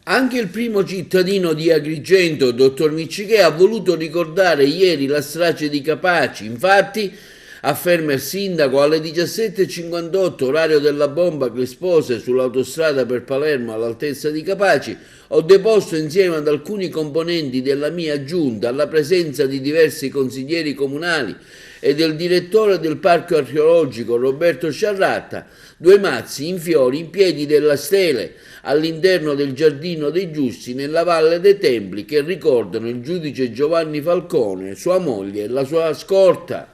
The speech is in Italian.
Anche il primo cittadino di Agrigento, dottor Miccichè, ha voluto ricordare ieri la strage di Capaci. Infatti, afferma il sindaco, alle 17:58, orario della bomba che esplose sull'autostrada per Palermo all'altezza di Capaci, ho deposto insieme ad alcuni componenti della mia giunta, alla presenza di diversi consiglieri comunali e del direttore del parco archeologico Roberto Sciarratta, due mazzi in fiori in piedi della stele all'interno del Giardino dei Giusti nella Valle dei Templi che ricordano il giudice Giovanni Falcone, sua moglie e la sua scorta.